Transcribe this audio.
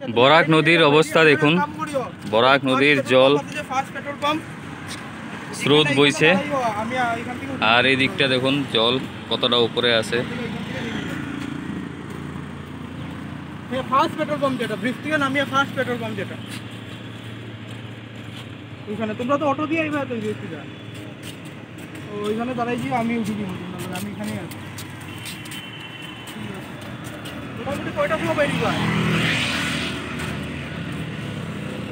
বরাক নদীর অবস্থা দেখুন, বরাক নদীর জল স্রোত বইছে, আর এই দিকটা দেখুন জল কতটা উপরে আছে। ফার্স্ট পেট্রোল পাম্প যেটা ব্রিজ থেকে নামিয়ে ফার্স্ট পেট্রোল পাম্প যেটা ওইখানে, তোমরা তো অটো দিয়ে আইবা তো ওইখানে দাঁড়াই গিয়ে আমি উঠে দিব, আমি এখানেই আছি। মোটামুটি কয়টার সময় বেরিয়ে যায়?